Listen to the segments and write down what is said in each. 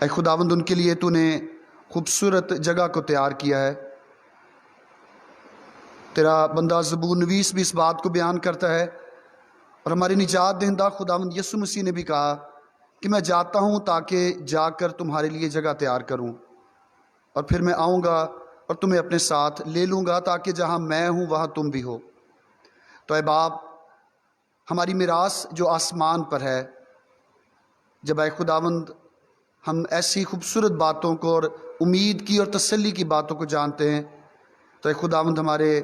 اے خداوند ان کے لیے تو نے خوبصورت جگہ کو تیار کیا ہے۔ تیرا بندہ زبور نویس بھی اس بات کو بیان کرتا ہے، اور ہماری نجات دہندہ خداوند یسوع مسیح نے بھی کہا کہ میں جاتا ہوں تاکہ جا کر تمہارے لیے جگہ تیار کروں، اور پھر میں آؤں گا اور تمہیں اپنے ساتھ لے لوں گا تاکہ جہاں میں ہوں وہاں تم بھی ہو۔ تو اے باپ، ہماری میراث جو آسمان پر ہے، جب اے خداوند ہم ایسی خوبصورت باتوں کو اور امید کی اور تسلی کی باتوں کو جانتے ہیں تو اے خداوند ہمارے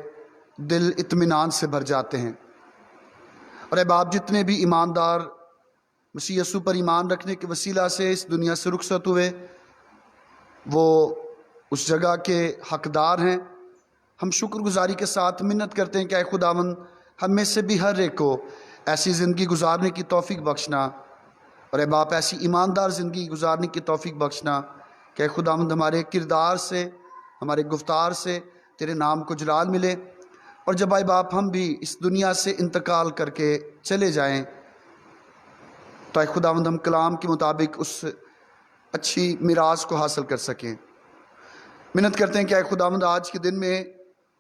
دل اطمینان سے بھر جاتے ہیں۔ اور اے باپ، جتنے بھی ایماندار مسیح یسوع پر ایمان رکھنے کے وسیلہ سے اس دنیا سے رخصت ہوئے، وہ اس جگہ کے حقدار ہیں۔ ہم شکر گزاری کے ساتھ منت کرتے ہیں کہ اے خداوند ہم میں سے بھی ہر ایک کو ایسی زندگی گزارنے کی توفیق بخشنا، اور اے باپ ایسی ایماندار زندگی گزارنے کی توفیق بخشنا کہ اے خداوند ہمارے کردار سے، ہمارے گفتار سے تیرے نام کو جلال ملے، اور جب اے باپ ہم بھی اس دنیا سے انتقال کر کے چلے جائیں تو اے خداوند ہم کلام کے مطابق اس اچھی میراث کو حاصل کر سکیں۔ منت کرتے ہیں کہ اے خداوند آج کے دن میں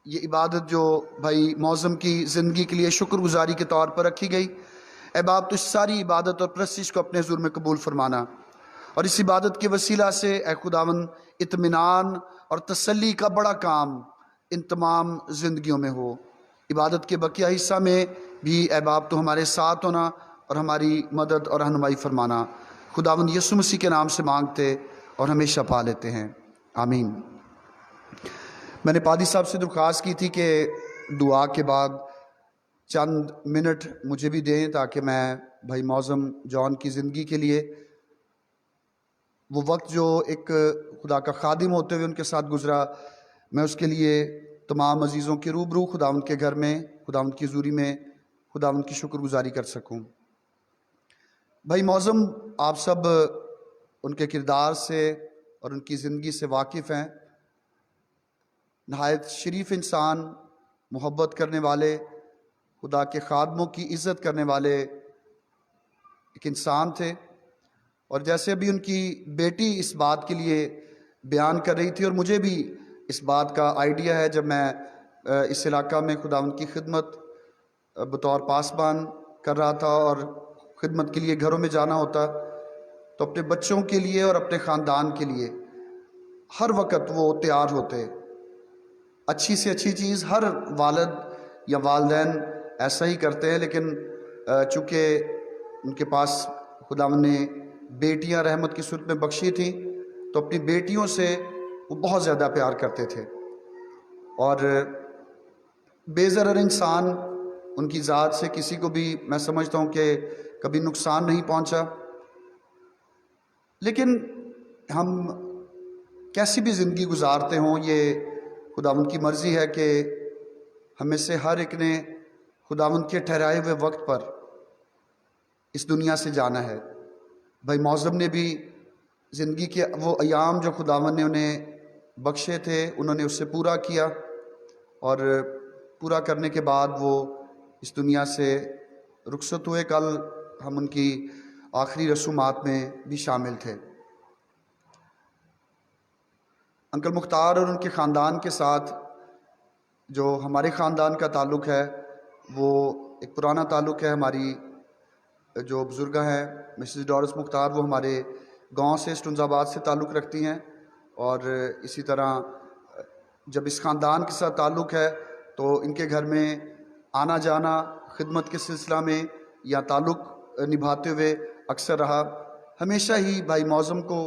یہ عبادت جو بھائی معظم کی زندگی کے لیے شکر گزاری کے طور پر رکھی گئی، اے باپ تو اس ساری عبادت اور پرستش کو اپنے حضور میں قبول فرمانا، اور اس عبادت کے وسیلہ سے اے خداوند اطمینان اور تسلی کا بڑا کام ان تمام زندگیوں میں ہو۔ عبادت کے بقیہ حصہ میں بھی اے باپ تو ہمارے ساتھ ہونا اور ہماری مدد اور رہنمائی فرمانا، خداوند یسوع مسیح کے نام سے مانگتے اور ہمیشہ پا لیتے ہیں، آمین۔ میں نے پادری صاحب سے درخواست کی تھی کہ دعا کے بعد چند منٹ مجھے بھی دیں تاکہ میں بھائی معظم جان کی زندگی کے لیے وہ وقت جو ایک خدا کا خادم ہوتے ہوئے ان کے ساتھ گزرا، میں اس کے لیے تمام عزیزوں کے روبرو خداوند کے گھر میں، خداوند کی حضوری میں خداوند کی شکر گزاری کر سکوں۔ بھائی معظم آپ سب ان کے کردار سے اور ان کی زندگی سے واقف ہیں۔ نہایت شریف انسان، محبت کرنے والے، خدا کے خادموں کی عزت کرنے والے ایک انسان تھے، اور جیسے ابھی ان کی بیٹی اس بات کے لیے بیان کر رہی تھی، اور مجھے بھی اس بات کا آئیڈیا ہے، جب میں اس علاقہ میں خداوند کی خدمت بطور پاسبان کر رہا تھا اور خدمت کے لیے گھروں میں جانا ہوتا، تو اپنے بچوں کے لیے اور اپنے خاندان کے لیے ہر وقت وہ تیار ہوتے۔ اچھی سے اچھی چیز ہر والد یا والدین ایسا ہی کرتے ہیں، لیکن چونکہ ان کے پاس خداوند نے بیٹیاں رحمت کی صورت میں بخشی تھیں، تو اپنی بیٹیوں سے وہ بہت زیادہ پیار کرتے تھے، اور بے ضرر انسان ان کی ذات سے کسی کو بھی میں سمجھتا ہوں کہ کبھی نقصان نہیں پہنچا۔ لیکن ہم کیسی بھی زندگی گزارتے ہوں، یہ خداوند کی مرضی ہے کہ ہم میں سے ہر ایک نے خداوند کے ٹھہرائے ہوئے وقت پر اس دنیا سے جانا ہے۔ بھائی معظم نے بھی زندگی کے وہ ایام جو خداوند نے انہیں بخشے تھے، انہوں نے اس سے پورا کیا، اور پورا کرنے کے بعد وہ اس دنیا سے رخصت ہوئے۔ کل ہم ان کی آخری رسومات میں بھی شامل تھے۔ انکل مختار اور ان کے خاندان کے ساتھ جو ہمارے خاندان کا تعلق ہے، وہ ایک پرانا تعلق ہے۔ ہماری جو بزرگاں ہیں مسز ڈورس مختار، وہ ہمارے گاؤں سے اسٹنز آباد سے تعلق رکھتی ہیں، اور اسی طرح جب اس خاندان کے ساتھ تعلق ہے تو ان کے گھر میں آنا جانا خدمت کے سلسلہ میں یا تعلق نبھاتے ہوئے اکثر رہا۔ ہمیشہ ہی بھائی معظم کو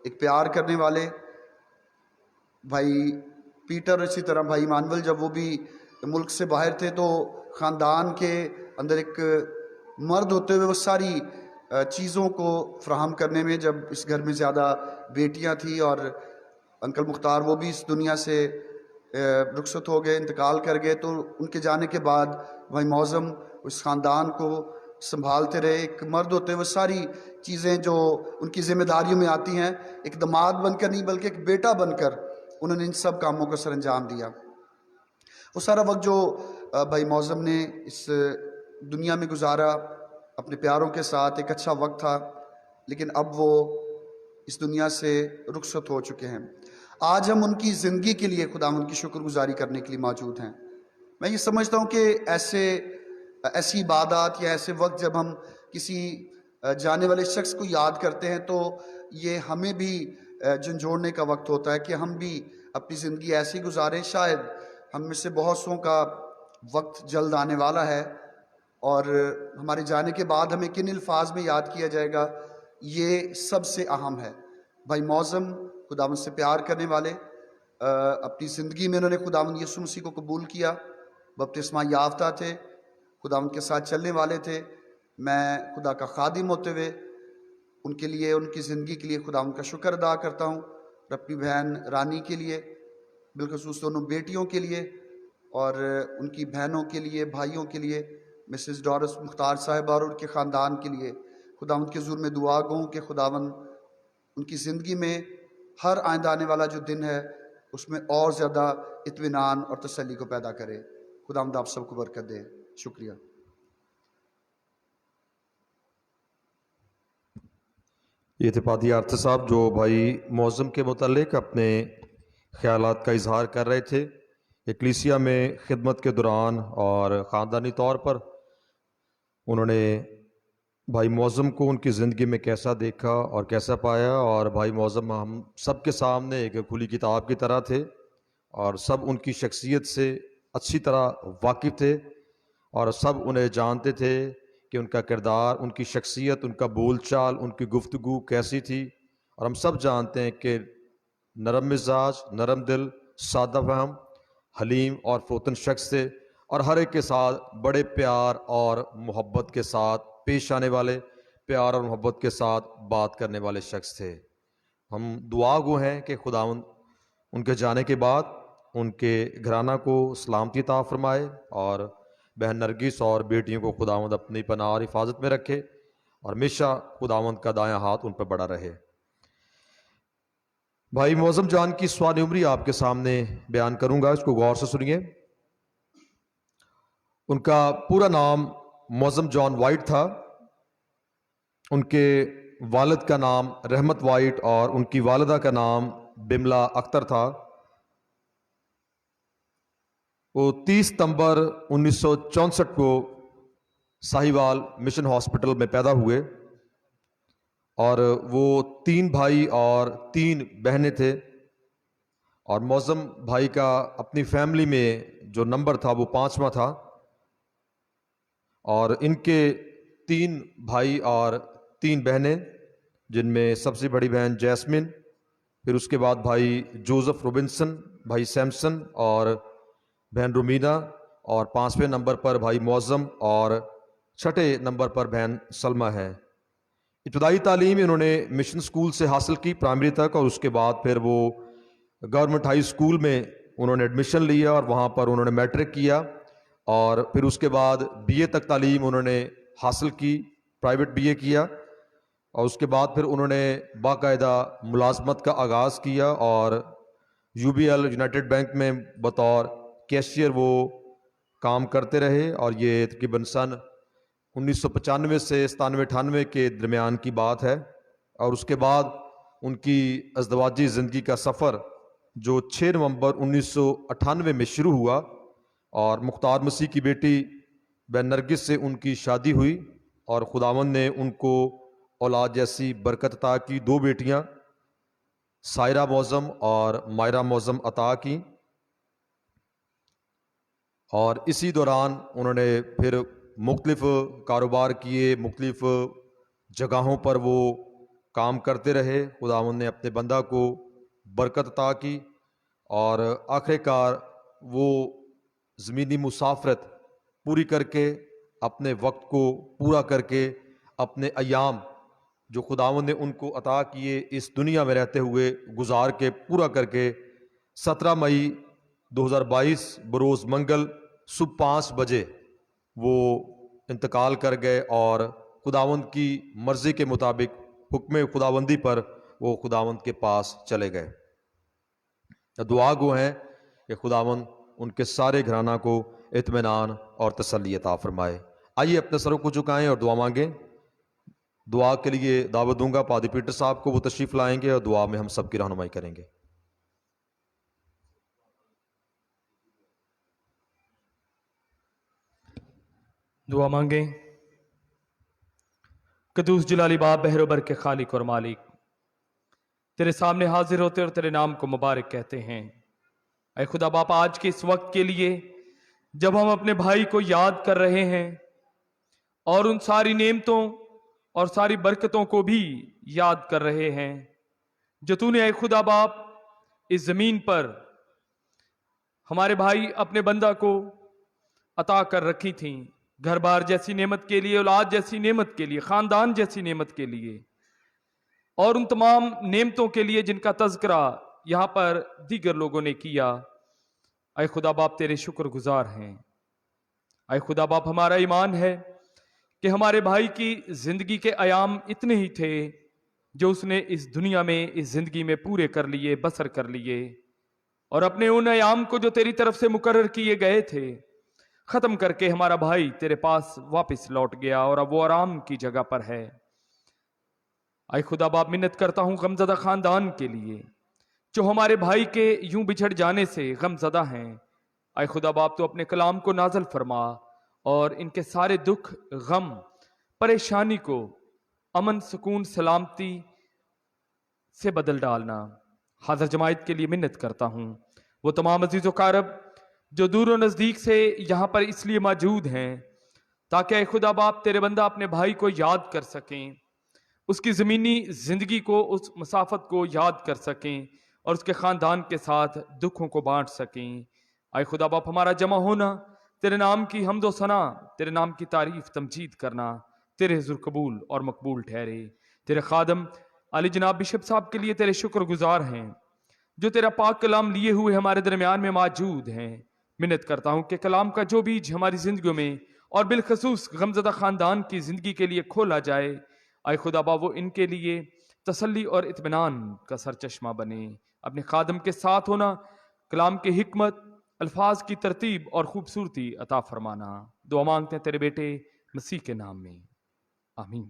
ایک پیار کرنے والے بھائی پیٹر، اسی طرح بھائی مانول، جب وہ بھی ملک سے باہر تھے تو خاندان کے اندر ایک مرد ہوتے ہوئے وہ ساری چیزوں کو فراہم کرنے میں، جب اس گھر میں زیادہ بیٹیاں تھیں اور انکل مختار وہ بھی اس دنیا سے رخصت ہو گئے، انتقال کر گئے، تو ان کے جانے کے بعد بھائی معظم اس خاندان کو سنبھالتے رہے۔ ایک مرد ہوتے ہوئے ساری چیزیں جو ان کی ذمہ داریوں میں آتی ہیں، ایک داماد بن کر نہیں بلکہ ایک بیٹا بن کر انہوں نے ان سب کاموں کو سر انجام دیا۔ وہ سارا وقت جو بھائی معظم نے اس دنیا میں گزارا اپنے پیاروں کے ساتھ، ایک اچھا وقت تھا، لیکن اب وہ اس دنیا سے رخصت ہو چکے ہیں۔ آج ہم ان کی زندگی کے لیے خداوند کی شکر گزاری کرنے کے لیے موجود ہیں۔ میں یہ سمجھتا ہوں کہ ایسی عبادات یا ایسے وقت جب ہم کسی جانے والے شخص کو یاد کرتے ہیں تو یہ ہمیں بھی جھنجھوڑنے کا وقت ہوتا ہے کہ ہم بھی اپنی زندگی ایسی گزاریں۔ شاید ہم میں سے بہت سوں کا وقت جلد آنے والا ہے، اور ہمارے جانے کے بعد ہمیں کن الفاظ میں یاد کیا جائے گا، یہ سب سے اہم ہے۔ بھائی معظم خداوند سے پیار کرنے والے، اپنی زندگی میں انہوں نے خداوند یسوع مسیح کو قبول کیا، بپتسمہ یافتہ تھے، خداوند کے ساتھ چلنے والے تھے۔ میں خدا کا خادم ہوتے ہوئے ان کے لیے، ان کی زندگی کے لیے خداوند کا شکر ادا کرتا ہوں، اور اپنی بہن رانی کے لیے، بالخصوص دونوں بیٹیوں کے لیے، اور ان کی بہنوں کے لیے، بھائیوں کے لیے، مسز ڈورس مختار صاحبہ اور ان کے خاندان کے لیے خداوند کے حضور میں دعا گوں کہ خداوند ان کی زندگی میں ہر آئندہ آنے والا جو دن ہے اس میں اور زیادہ اطمینان اور تسلی کو پیدا کرے۔ خداوند آپ سب کو برکت دے۔ شکریہ۔ یہ تھے پادری آرتھر صاحب جو بھائی معظم کے متعلق اپنے خیالات کا اظہار کر رہے تھے۔ اکلیسیا میں خدمت کے دوران اور خاندانی طور پر انہوں نے بھائی معظم کو ان کی زندگی میں کیسا دیکھا اور کیسا پایا، اور بھائی معظم ہم سب کے سامنے ایک کھلی کتاب کی طرح تھے، اور سب ان کی شخصیت سے اچھی طرح واقف تھے، اور سب انہیں جانتے تھے کہ ان کا کردار، ان کی شخصیت، ان کا بول چال، ان کی گفتگو کیسی تھی۔ اور ہم سب جانتے ہیں کہ نرم مزاج، نرم دل، سادہ فہم، حلیم اور فروتن شخص تھے، اور ہر ایک کے ساتھ بڑے پیار اور محبت کے ساتھ پیش آنے والے، پیار اور محبت کے ساتھ بات کرنے والے شخص تھے۔ ہم دعا گو ہیں کہ خداوند ان کے جانے کے بعد ان کے گھرانہ کو سلامتی عطا فرمائے، اور بہن نرگس اور بیٹیوں کو خداوند اپنی پناہ اور حفاظت میں رکھے، اور ہمیشہ خداوند کا دایاں ہاتھ ان پر بڑا رہے۔ بھائی معظم جان کی سوانح عمری آپ کے سامنے بیان کروں گا، اس کو غور سے سنیے۔ ان کا پورا نام معظم جان وائٹ تھا۔ ان کے والد کا نام رحمت وائٹ اور ان کی والدہ کا نام بملا اختر تھا۔ وہ 30 ستمبر 1964 کو ساہیوال مشن ہاسپٹل میں پیدا ہوئے، اور وہ 3 بھائی اور 3 بہنیں تھے، اور معظم بھائی کا اپنی فیملی میں جو نمبر تھا وہ 5واں تھا، اور ان کے 3 بھائی اور 3 بہنیں، جن میں سب سے بڑی بہن جیسمن، پھر اس کے بعد بھائی جوزف روبنسن، بھائی سیمسن اور بہن رومینا، اور 5ویں نمبر پر بھائی معظم، اور 6ٹھے نمبر پر بہن سلمہ ہے۔ ابتدائی تعلیم انہوں نے مشن سکول سے حاصل کی، پرائمری تک، اور اس کے بعد پھر وہ گورنمنٹ ہائی سکول میں انہوں نے ایڈمیشن لیا، اور وہاں پر انہوں نے میٹرک کیا، اور پھر اس کے بعد بی اے تک تعلیم انہوں نے حاصل کی، پرائیویٹ بی اے کیا، اور اس کے بعد پھر انہوں نے باقاعدہ ملازمت کا آغاز کیا، اور U B L United Bank میں بطور کیشیئر وہ کام کرتے رہے، اور یہ تقریباً سن 1995 سے 97-98 کے درمیان کی بات ہے۔ اور اس کے بعد ان کی ازدواجی زندگی کا سفر جو 6 نومبر 1998 میں شروع ہوا، اور مختار مسیح کی بیٹی بہن نرگس سے ان کی شادی ہوئی، اور خداوند نے ان کو اولاد جیسی برکت عطا کی۔ 2 بیٹیاں سائرہ معظم اور مائرہ معظم عطا کی، اور اسی دوران انہوں نے پھر مختلف کاروبار کیے، مختلف جگہوں پر وہ کام کرتے رہے۔ خداوند نے اپنے بندہ کو برکت عطا کی، اور آخر کار وہ زمینی مسافرت پوری کر کے، اپنے وقت کو پورا کر کے، اپنے ایام جو خداوند نے ان کو عطا کیے اس دنیا میں رہتے ہوئے گزار کے، پورا کر کے 17 مئی 2022 بروز منگل صبح 5 بجے وہ انتقال کر گئے، اور خداوند کی مرضی کے مطابق حکم خداوندی پر وہ خداوند کے پاس چلے گئے۔ دعا گو ہیں کہ خداوند ان کے سارے گھرانہ کو اطمینان اور تسلی عطا فرمائے۔ آئیے اپنے سروں کو جھکائیں اور دعا مانگیں۔ دعا کے لیے دعوت دوں گا پادری پیٹر صاحب کو، وہ تشریف لائیں گے اور دعا میں ہم سب کی رہنمائی کریں گے۔ دعا مانگیں۔ قدوس جلالی باپ بحر و بر کے خالق اور مالک، تیرے سامنے حاضر ہوتے اور تیرے نام کو مبارک کہتے ہیں۔ اے خدا باپ، آج کے اس وقت کے لیے جب ہم اپنے بھائی کو یاد کر رہے ہیں اور ان ساری نعمتوں اور ساری برکتوں کو بھی یاد کر رہے ہیں جو تو نے اے خدا باپ اس زمین پر ہمارے بھائی اپنے بندہ کو عطا کر رکھی تھیں، گھر بار جیسی نعمت کے لیے، اولاد جیسی نعمت کے لیے، خاندان جیسی نعمت کے لیے، اور ان تمام نعمتوں کے لیے جن کا تذکرہ یہاں پر دیگر لوگوں نے کیا۔ اے خدا باپ تیرے شکر گزار ہیں۔ اے خدا باپ ہمارا ایمان ہے کہ ہمارے بھائی کی زندگی کے ایام اتنے ہی تھے جو اس نے اس دنیا میں، اس زندگی میں پورے کر لیے، بسر کر لیے، اور اپنے ان ایام کو جو تیری طرف سے مقرر کیے گئے تھے ختم کر کے ہمارا بھائی تیرے پاس واپس لوٹ گیا اور اب وہ آرام کی جگہ پر ہے۔ اے خدا باپ منت کرتا ہوں غمزدہ خاندان کے لیے جو ہمارے بھائی کے یوں بچھڑ جانے سے غمزدہ ہیں۔ اے خدا باپ تو اپنے کلام کو نازل فرما اور ان کے سارے دکھ، غم، پریشانی کو امن، سکون، سلامتی سے بدل ڈالنا۔ حاضر جماعت کے لیے منت کرتا ہوں، وہ تمام عزیز و اقارب جو دور و نزدیک سے یہاں پر اس لیے موجود ہیں تاکہ اے خدا باپ تیرے بندہ اپنے بھائی کو یاد کر سکیں، اس کی زمینی زندگی کو، اس مسافت کو یاد کر سکیں اور اس کے خاندان کے ساتھ دکھوں کو بانٹ سکیں۔ اے خدا باپ ہمارا جمع ہونا تیرے نام کی حمد و ثنا، تیرے نام کی تعریف تمجید کرنا تیرے حضور قبول اور مقبول ٹھہرے۔ تیرے خادم علی جناب بشپ صاحب کے لیے تیرے شکر گزار ہیں جو تیرا پاک کلام لیے ہوئے ہمارے درمیان میں موجود ہیں۔ منت کرتا ہوں کہ کلام کا جو بیج ہماری زندگیوں میں اور بالخصوص غمزدہ خاندان کی زندگی کے لیے کھولا جائے، اے خدا باپ وہ ان کے لیے تسلی اور اطمینان کا سرچشمہ بنے۔ اپنے خادم کے ساتھ ہونا، کلام کی حکمت، الفاظ کی ترتیب اور خوبصورتی عطا فرمانا۔ دعا مانگتے ہیں تیرے بیٹے مسیح کے نام میں، آمین۔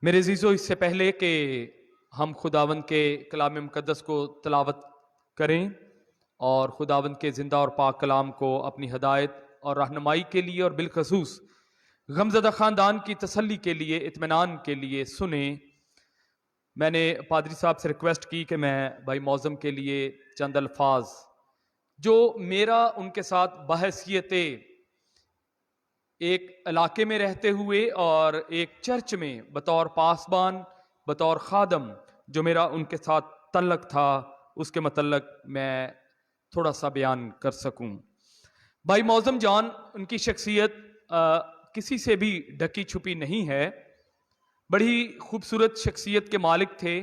میرے عزیزو، اس سے پہلے کہ ہم خداوند کے کلام مقدس کو تلاوت کریں اور خداوند کے زندہ اور پاک کلام کو اپنی ہدایت اور رہنمائی کے لیے اور بالخصوص غمزدہ خاندان کی تسلی کے لیے، اطمینان کے لیے سنیں، میں نے پادری صاحب سے ریکویسٹ کی کہ میں بھائی معظم کے لیے چند الفاظ جو میرا ان کے ساتھ بحیثیت ایک علاقے میں رہتے ہوئے اور ایک چرچ میں بطور پاسبان، بطور خادم جو میرا ان کے ساتھ تعلق تھا، اس کے متعلق میں تھوڑا سا بیان کر سکوں۔ بھائی معظم جان، ان کی شخصیت کسی سے بھی ڈھکی چھپی نہیں ہے، بڑی خوبصورت شخصیت کے مالک تھے۔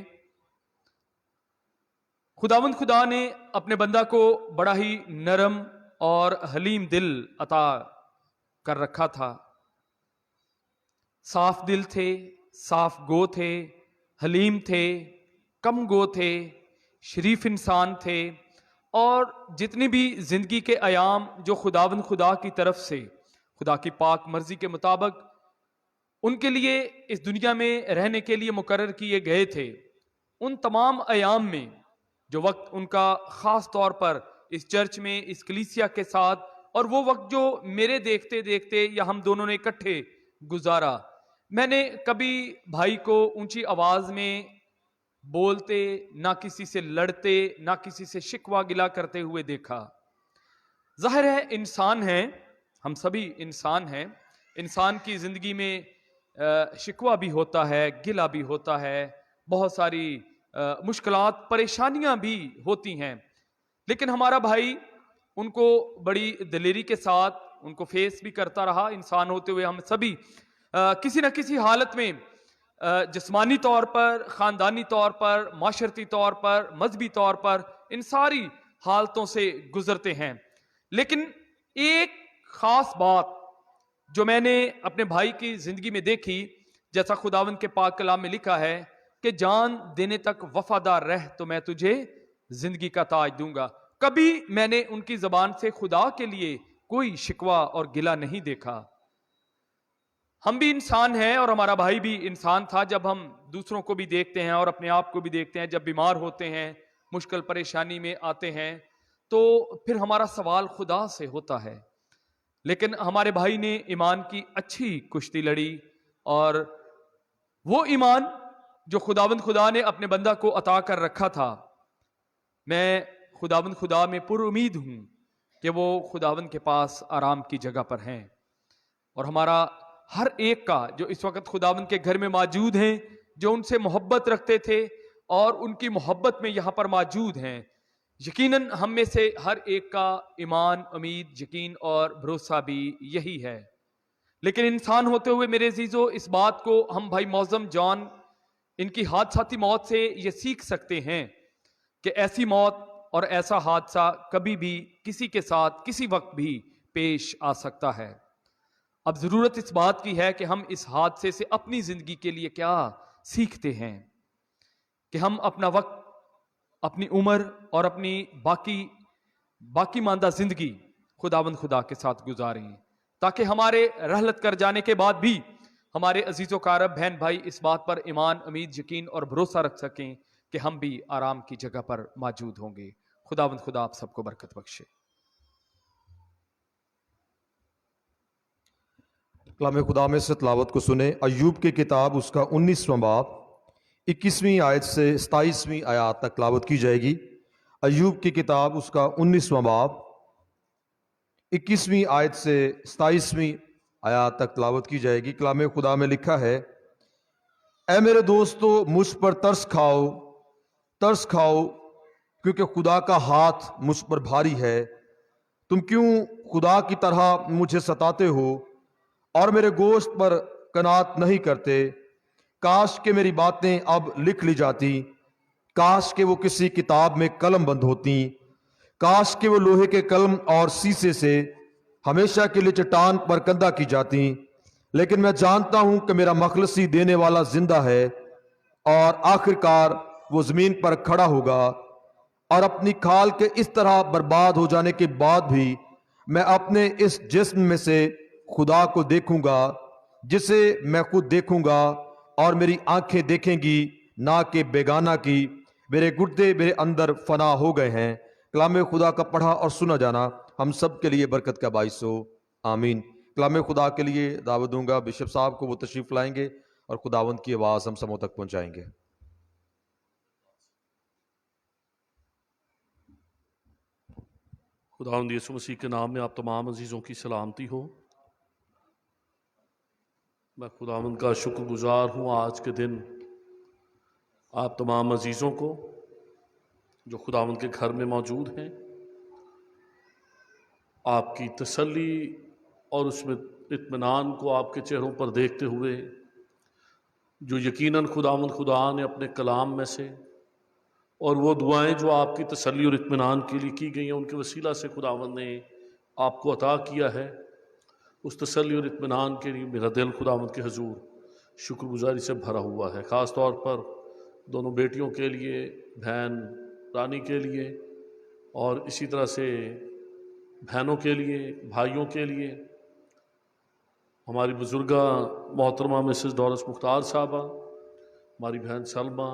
خداوند خدا نے اپنے بندہ کو بڑا ہی نرم اور حلیم دل عطا کر رکھا تھا۔ صاف دل تھے، صاف گو تھے، حلیم تھے، کم گو تھے، شریف انسان تھے، اور جتنی بھی زندگی کے ایام جو خداوند خدا کی طرف سے خدا کی پاک مرضی کے مطابق ان کے لیے اس دنیا میں رہنے کے لیے مقرر کیے گئے تھے، ان تمام ایام میں جو وقت ان کا خاص طور پر اس چرچ میں، اس کلیسیا کے ساتھ، اور وہ وقت جو میرے دیکھتے دیکھتے یا ہم دونوں نے اکٹھے گزارا، میں نے کبھی بھائی کو اونچی آواز میں بولتے، نہ کسی سے لڑتے، نہ کسی سے شکوہ گلا کرتے ہوئے دیکھا۔ ظاہر ہے انسان ہیں، ہم سبھی انسان ہیں، انسان کی زندگی میں شکوہ بھی ہوتا ہے، گلا بھی ہوتا ہے، بہت ساری مشکلات، پریشانیاں بھی ہوتی ہیں، لیکن ہمارا بھائی ان کو بڑی دلیری کے ساتھ ان کو فیس بھی کرتا رہا۔ انسان ہوتے ہوئے ہم سبھی کسی نہ کسی حالت میں جسمانی طور پر، خاندانی طور پر، معاشرتی طور پر، مذہبی طور پر ان ساری حالتوں سے گزرتے ہیں، لیکن ایک خاص بات جو میں نے اپنے بھائی کی زندگی میں دیکھی، جیسا خداوند کے پاک کلام میں لکھا ہے کہ جان دینے تک وفادار رہ تو میں تجھے زندگی کا تاج دوں گا۔ کبھی میں نے ان کی زبان سے خدا کے لیے کوئی شکوہ اور گلہ نہیں دیکھا۔ ہم بھی انسان ہیں اور ہمارا بھائی بھی انسان تھا. جب ہم دوسروں کو بھی دیکھتے ہیں اور اپنے آپ کو بھی دیکھتے ہیں، جب بیمار ہوتے ہیں، مشکل پریشانی میں آتے ہیں، تو پھر ہمارا سوال خدا سے ہوتا ہے. لیکن ہمارے بھائی نے ایمان کی اچھی کشتی لڑی، اور وہ ایمان جو خداوند خدا نے اپنے بندہ کو عطا کر رکھا تھا، میں خداوند خدا میں پر امید ہوں کہ وہ خداوند کے پاس آرام کی جگہ پر ہیں. اور ہمارا ہر ایک کا جو اس وقت خداوند کے گھر میں موجود ہیں، جو ان سے محبت رکھتے تھے اور ان کی محبت میں یہاں پر موجود ہیں، یقیناً ہم میں سے ہر ایک کا ایمان، امید، یقین اور بھروسہ بھی یہی ہے. لیکن انسان ہوتے ہوئے میرے عزیزو، اس بات کو ہم بھائی معظم جان ان کی حادثاتی موت سے یہ سیکھ سکتے ہیں کہ ایسی موت اور ایسا حادثہ کبھی بھی کسی کے ساتھ کسی وقت بھی پیش آ سکتا ہے. اب ضرورت اس بات کی ہے کہ ہم اس حادثے سے اپنی زندگی کے لیے کیا سیکھتے ہیں، کہ ہم اپنا وقت، اپنی عمر اور اپنی باقی ماندہ زندگی خداوند خدا کے ساتھ گزاریں، تاکہ ہمارے رحلت کر جانے کے بعد بھی ہمارے عزیز و کارب بہن بھائی اس بات پر ایمان، امید، یقین اور بھروسہ رکھ سکیں کہ ہم بھی آرام کی جگہ پر موجود ہوں گے. خداوند خدا آپ سب کو برکت بخشے. کلام خدا میں سے تلاوت کو سنیں. ایوب کی کتاب اس کا 19واں باب 21ویں آیت سے 27ویں آیات تک تلاوت کی جائے گی. ایوب کی کتاب اس کا 19واں باب 21ویں آیت سے 27ویں آیات تک تلاوت کی جائے گی. کلام خدا میں لکھا ہے: اے میرے دوستو، مجھ پر ترس کھاؤ کیونکہ خدا کا ہاتھ مجھ پر بھاری ہے. تم کیوں خدا کی طرح مجھے ستاتے ہو اور میرے گوشت پر قناعت نہیں کرتے؟ کاش کہ میری باتیں اب لکھ لی جاتی، کاش کہ وہ کسی کتاب میں قلم بند ہوتی، کاش کہ وہ لوہے کے قلم اور سیسے سے ہمیشہ کے لیے چٹان پر کندہ کی جاتی. لیکن میں جانتا ہوں کہ میرا مخلصی دینے والا زندہ ہے، اور آخر کار وہ زمین پر کھڑا ہوگا، اور اپنی کھال کے اس طرح برباد ہو جانے کے بعد بھی میں اپنے اس جسم میں سے خدا کو دیکھوں گا، جسے میں خود دیکھوں گا اور میری آنکھیں دیکھیں گی، نہ کہ بیگانہ کی. میرے گردے میرے اندر فنا ہو گئے ہیں. کلام خدا کا پڑھا اور سنا جانا ہم سب کے لیے برکت کا باعث ہو. آمین. کلام خدا کے لیے دعوت دوں گا بشپ صاحب کو، وہ تشریف لائیں گے اور خداوند کی آواز ہم سبوں تک پہنچائیں گے. خداوند یسوع مسیح کے نام میں آپ تمام عزیزوں کی سلامتی ہو. میں خداوند کا شکر گزار ہوں آج کے دن آپ تمام عزیزوں کو جو خداوند کے گھر میں موجود ہیں، آپ کی تسلی اور اس میں اطمینان کو آپ کے چہروں پر دیکھتے ہوئے، جو یقیناً خداوند خدا نے اپنے کلام میں سے اور وہ دعائیں جو آپ کی تسلی اور اطمینان کے لیے کی گئی ہیں، ان کے وسیلہ سے خداوند نے آپ کو عطا کیا ہے. اس تسلی اور اطمینان کے لیے میرا دل خداوند کے حضور شکر گزاری سے بھرا ہوا ہے. خاص طور پر دونوں بیٹیوں کے لیے، بہن رانی کے لیے، اور اسی طرح سے بہنوں کے لیے، بھائیوں کے لیے، ہماری بزرگہ محترمہ مسز دولت مختار صاحبہ، ہماری بہن سلمہ،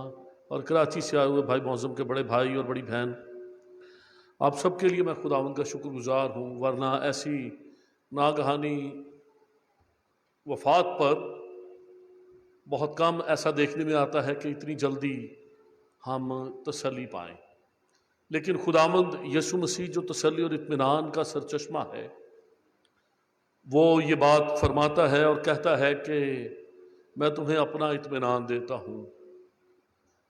اور کراچی سے آئے ہوئے بھائی معظم کے بڑے بھائی اور بڑی بہن، آپ سب کے لیے میں خداوند کا شکر گزار ہوں. ورنہ ایسی ناگہانی وفات پر بہت کم ایسا دیکھنے میں آتا ہے کہ اتنی جلدی ہم تسلی پائیں. لیکن خداوند یسوع مسیح جو تسلی اور اطمینان کا سرچشمہ ہے، وہ یہ بات فرماتا ہے اور کہتا ہے کہ میں تمہیں اپنا اطمینان دیتا ہوں.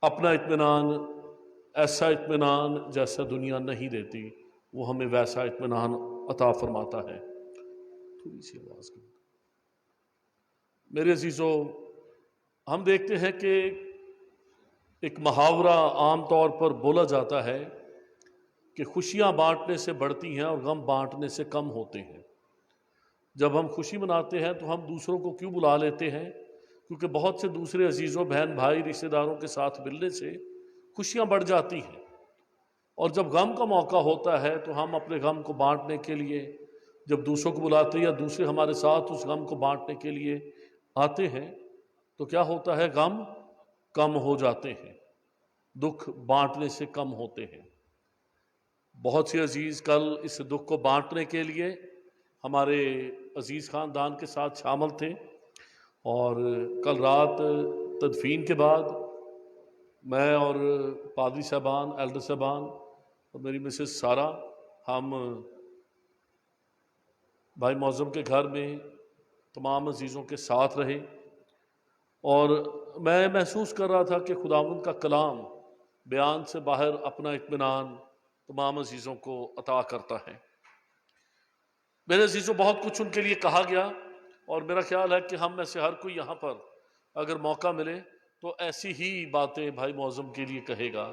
اپنا اطمینان، ایسا اطمینان جیسا دنیا نہیں دیتی، وہ ہمیں ویسا اطمینان عطا فرماتا ہے. تھوڑی سی آواز کی. میرے عزیزو، ہم دیکھتے ہیں کہ ایک محاورہ عام طور پر بولا جاتا ہے کہ خوشیاں بانٹنے سے بڑھتی ہیں اور غم بانٹنے سے کم ہوتے ہیں. جب ہم خوشی مناتے ہیں تو ہم دوسروں کو کیوں بلا لیتے ہیں؟ کیونکہ بہت سے دوسرے عزیزوں، بہن بھائی، رشتہ داروں کے ساتھ ملنے سے خوشیاں بڑھ جاتی ہیں. اور جب غم کا موقع ہوتا ہے تو ہم اپنے غم کو بانٹنے کے لیے جب دوسروں کو بلاتے ہیں، یا دوسرے ہمارے ساتھ اس غم کو بانٹنے کے لیے آتے ہیں تو کیا ہوتا ہے؟ غم کم ہو جاتے ہیں، دکھ بانٹنے سے کم ہوتے ہیں۔ بہت سے عزیز کل اس دکھ کو بانٹنے کے لیے ہمارے عزیز خاندان کے ساتھ شامل تھے، اور کل رات تدفین کے بعد میں اور پادری صاحبان، ایلڈر صاحبان اور میری مسز سارہ، ہم بھائی معظم کے گھر میں تمام عزیزوں کے ساتھ رہے، اور میں محسوس کر رہا تھا کہ خداوند کا کلام بیان سے باہر اپنا اطمینان تمام عزیزوں کو عطا کرتا ہے۔ میرے عزیزوں، بہت کچھ ان کے لیے کہا گیا، اور میرا خیال ہے کہ ہم میں سے ہر کوئی یہاں پر اگر موقع ملے تو ایسی ہی باتیں بھائی معظم کے لیے کہے گا،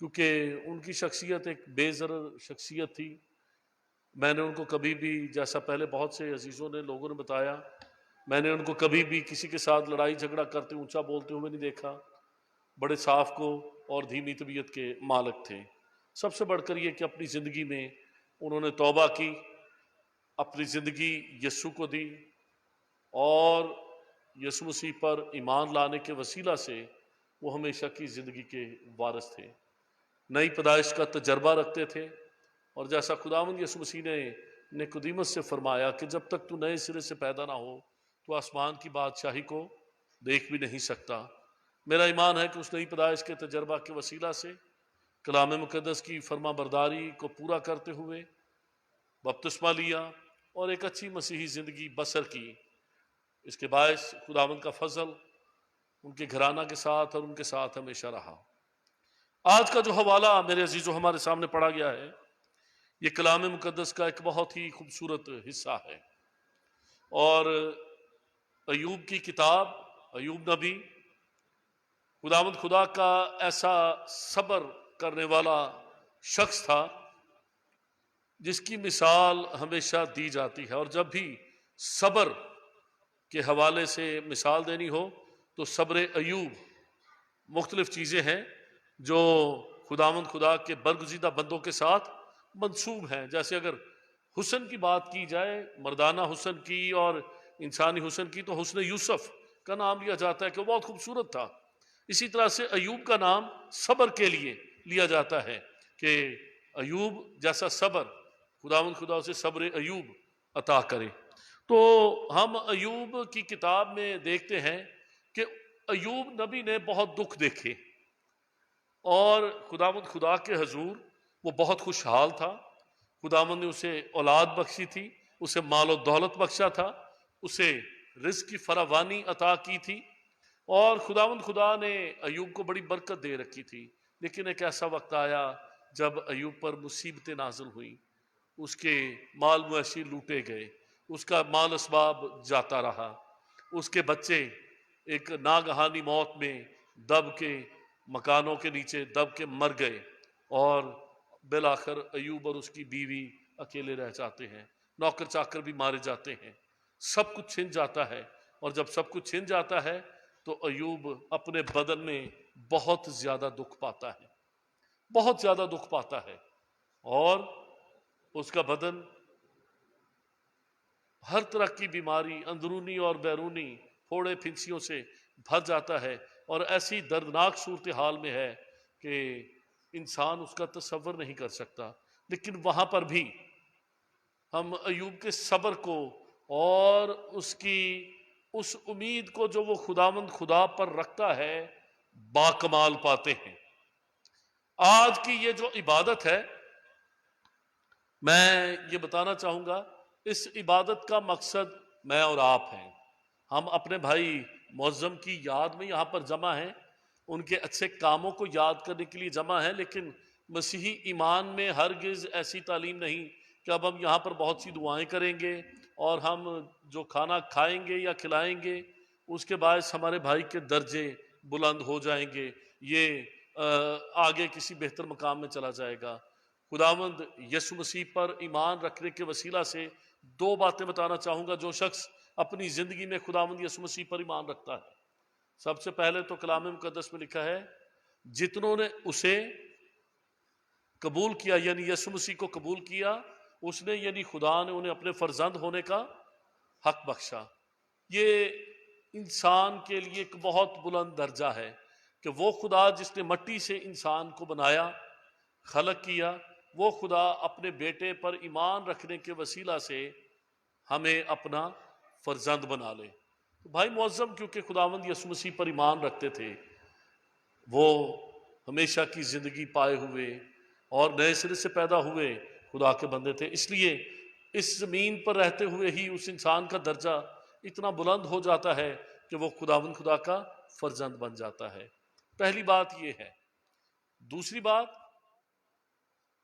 کیونکہ ان کی شخصیت ایک بے ضرر شخصیت تھی۔ میں نے ان کو کبھی بھی، جیسا پہلے بہت سے عزیزوں نے، لوگوں نے بتایا، میں نے ان کو کبھی بھی کسی کے ساتھ لڑائی جھگڑا کرتے، اونچا بولتے ہوئے نہیں دیکھا۔ بڑے صاف کو اور دھیمی طبیعت کے مالک تھے۔ سب سے بڑھ کر یہ کہ اپنی زندگی میں انہوں نے توبہ کی، اپنی زندگی یسوع کو دی، اور یسوع مسیح پر ایمان لانے کے وسیلہ سے وہ ہمیشہ کی زندگی کے وارث تھے، نئی پیدائش کا تجربہ رکھتے تھے۔ اور جیسا خداوند یسوع مسیح نے نیکودیمس سے فرمایا کہ جب تک تو نئے سرے سے پیدا نہ ہو تو آسمان کی بادشاہی کو دیکھ بھی نہیں سکتا۔ میرا ایمان ہے کہ اس نئی پیدائش کے تجربہ کے وسیلہ سے کلام مقدس کی فرما برداری کو پورا کرتے ہوئے بپتسمہ لیا اور ایک اچھی مسیحی زندگی بسر کی۔ اس کے باعث خداوند کا فضل ان کے گھرانہ کے ساتھ اور ان کے ساتھ ہمیشہ رہا۔ آج کا جو حوالہ میرے عزیزوں ہمارے سامنے پڑھا گیا ہے، یہ کلام مقدس کا ایک بہت ہی خوبصورت حصہ ہے، اور ایوب کی کتاب، ایوب نبی خداوند خدا کا ایسا صبر کرنے والا شخص تھا جس کی مثال ہمیشہ دی جاتی ہے، اور جب بھی صبر کے حوالے سے مثال دینی ہو تو صبر ایوب مختلف چیزیں ہیں جو خداوند خدا کے برگزیدہ بندوں کے ساتھ منسوب ہیں۔ جیسے اگر حسن کی بات کی جائے، مردانہ حسن کی اور انسانی حسن کی، تو حسن یوسف کا نام لیا جاتا ہے کہ وہ بہت خوبصورت تھا۔ اسی طرح سے ایوب کا نام صبر کے لیے لیا جاتا ہے کہ ایوب جیسا صبر، خداوند خدا سے صبر ایوب عطا کرے۔ تو ہم ایوب کی کتاب میں دیکھتے ہیں کہ ایوب نبی نے بہت دکھ دیکھے، اور خداوند خدا کے حضور وہ بہت خوشحال تھا۔ خداوند نے اسے اولاد بخشی تھی، اسے مال و دولت بخشا تھا، اسے رزق کی فراوانی عطا کی تھی، اور خداوند خدا نے ایوب کو بڑی برکت دے رکھی تھی۔ لیکن ایک ایسا وقت آیا جب ایوب پر مصیبتیں نازل ہوئیں، اس کے مال مویشی لوٹے گئے، اس کا مال اسباب جاتا رہا، اس کے بچے ایک ناگہانی موت میں دب کے، مکانوں کے نیچے دب کے مر گئے، اور بالآخر ایوب اور اس کی بیوی اکیلے رہ جاتے ہیں، نوکر چاکر بھی مارے جاتے ہیں، سب کچھ چھن جاتا ہے۔ اور جب سب کچھ چھن جاتا ہے تو ایوب اپنے بدن میں بہت زیادہ دکھ پاتا ہے، بہت زیادہ دکھ پاتا ہے، اور اس کا بدن ہر طرح کی بیماری، اندرونی اور بیرونی پھوڑے پھنسیوں سے بھر جاتا ہے، اور ایسی دردناک صورتحال میں ہے کہ انسان اس کا تصور نہیں کر سکتا۔ لیکن وہاں پر بھی ہم ایوب کے صبر کو اور اس کی اس امید کو جو وہ خداوند خدا پر رکھتا ہے باکمال پاتے ہیں۔ آج کی یہ جو عبادت ہے، میں یہ بتانا چاہوں گا، اس عبادت کا مقصد میں اور آپ ہیں۔ ہم اپنے بھائی معظم کی یاد میں یہاں پر جمع ہیں، ان کے اچھے کاموں کو یاد کرنے کے لیے جمع ہیں، لیکن مسیحی ایمان میں ہرگز ایسی تعلیم نہیں کہ اب ہم یہاں پر بہت سی دعائیں کریں گے اور ہم جو کھانا کھائیں گے یا کھلائیں گے اس کے باعث ہمارے بھائی کے درجے بلند ہو جائیں گے، یہ آگے کسی بہتر مقام میں چلا جائے گا۔ خداوند یسوع مسیح پر ایمان رکھنے کے وسیلہ سے دو باتیں بتانا چاہوں گا جو شخص اپنی زندگی میں خداوند یسوع مسیح پر ایمان رکھتا ہے۔ سب سے پہلے تو کلام مقدس میں لکھا ہے، جتنوں نے اسے قبول کیا، یعنی یسوع مسیح کو قبول کیا، اس نے یعنی خدا نے انہیں اپنے فرزند ہونے کا حق بخشا۔ یہ انسان کے لیے ایک بہت بلند درجہ ہے کہ وہ خدا جس نے مٹی سے انسان کو بنایا، خلق کیا، وہ خدا اپنے بیٹے پر ایمان رکھنے کے وسیلہ سے ہمیں اپنا فرزند بنا لے۔ تو بھائی معظم کیونکہ خداوند یسوع مسیح پر ایمان رکھتے تھے، وہ ہمیشہ کی زندگی پائے ہوئے اور نئے سرے سے پیدا ہوئے خدا کے بندے تھے، اس لیے اس زمین پر رہتے ہوئے ہی اس انسان کا درجہ اتنا بلند ہو جاتا ہے کہ وہ خداوند خدا کا فرزند بن جاتا ہے۔ پہلی بات یہ ہے۔ دوسری بات،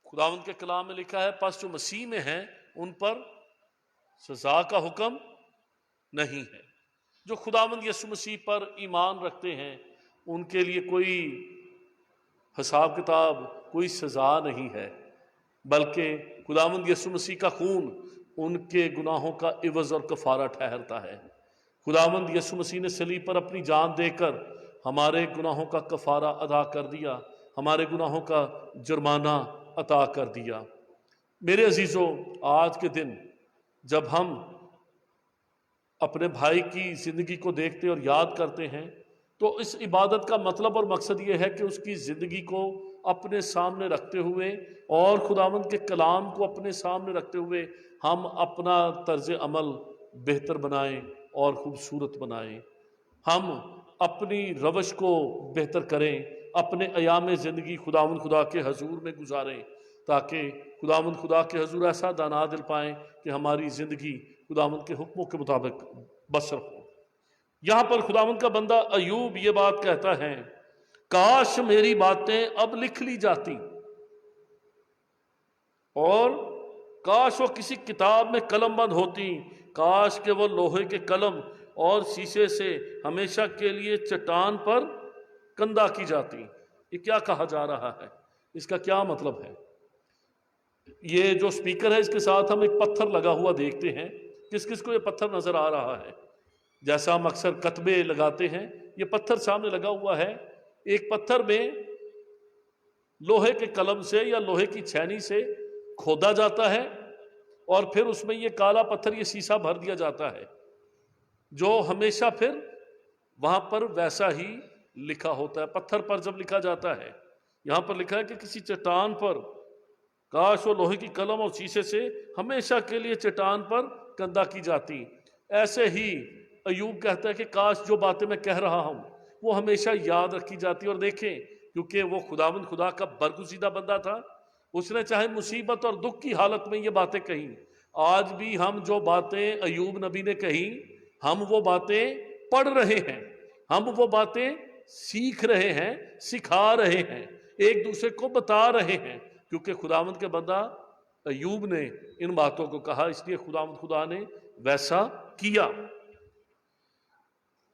خداوند کے کلام میں لکھا ہے پس جو مسیح میں ہیں ان پر سزا کا حکم نہیں ہے۔ جو خداوند یسوع مسیح پر ایمان رکھتے ہیں ان کے لیے کوئی حساب کتاب، کوئی سزا نہیں ہے، بلکہ خداوند یسوع مسیح کا خون ان کے گناہوں کا عوض اور کفارہ ٹھہرتا ہے۔ خداوند یسوع مسیح نے صلیب پر اپنی جان دے کر ہمارے گناہوں کا کفارہ ادا کر دیا، ہمارے گناہوں کا جرمانہ عطا کر دیا۔ میرے عزیزو، آج کے دن جب ہم اپنے بھائی کی زندگی کو دیکھتے اور یاد کرتے ہیں تو اس عبادت کا مطلب اور مقصد یہ ہے کہ اس کی زندگی کو اپنے سامنے رکھتے ہوئے اور خداوند کے کلام کو اپنے سامنے رکھتے ہوئے ہم اپنا طرز عمل بہتر بنائیں اور خوبصورت بنائیں، ہم اپنی روش کو بہتر کریں، اپنے ایام زندگی خداوند خدا کے حضور میں گزاریں تاکہ خداوند خدا کے حضور ایسا دانا دل پائیں کہ ہماری زندگی خداوند کے حکموں کے مطابق بسر ہو۔ یہاں پر خداوند کا بندہ ایوب یہ بات کہتا ہے، کاش میری باتیں اب لکھ لی جاتی اور کاش وہ کسی کتاب میں قلم بند ہوتی، کاش کہ وہ لوہے کے قلم اور شیشے سے ہمیشہ کے لیے چٹان پر کندہ کی جاتی۔ یہ کیا کہا جا رہا ہے؟ اس کا کیا مطلب ہے؟ یہ جو سپیکر ہے اس کے ساتھ ہم ایک پتھر لگا ہوا دیکھتے ہیں، کس کس کو یہ پتھر نظر آ رہا ہے؟ جیسا ہم اکثر کتبے لگاتے ہیں، یہ پتھر سامنے لگا ہوا ہے۔ ایک پتھر میں لوہے کے قلم سے یا لوہے کی چھینی سے کھودا جاتا ہے اور پھر اس میں یہ کالا پتھر، یہ سیسا بھر دیا جاتا ہے جو ہمیشہ پھر وہاں پر ویسا ہی لکھا ہوتا ہے۔ پتھر پر جب لکھا جاتا ہے، یہاں پر لکھا ہے کہ کسی چٹان پر کاش وہ لوہے کی قلم اور شیشے سے ہمیشہ کے لیے چٹان پر کندہ کی جاتی۔ ایسے ہی ایوب کہتا ہے کہ کاش جو باتیں میں کہہ رہا ہوں وہ ہمیشہ یاد رکھی جاتی۔ اور دیکھیں، کیونکہ وہ خداوند خدا کا برگزیدہ بندہ تھا، اس نے چاہے مصیبت اور دکھ کی حالت میں یہ باتیں کہیں۔ آج بھی ہم جو باتیں ایوب نبی نے کہیں، ہم وہ باتیں پڑھ رہے ہیں، ہم وہ باتیں سیکھ رہے ہیں، سکھا رہے ہیں، ایک دوسرے کو بتا رہے ہیں، کیونکہ خداوند کے بندہ ایوب نے ان باتوں کو کہا، اس لیے خداوند خدا نے ویسا کیا۔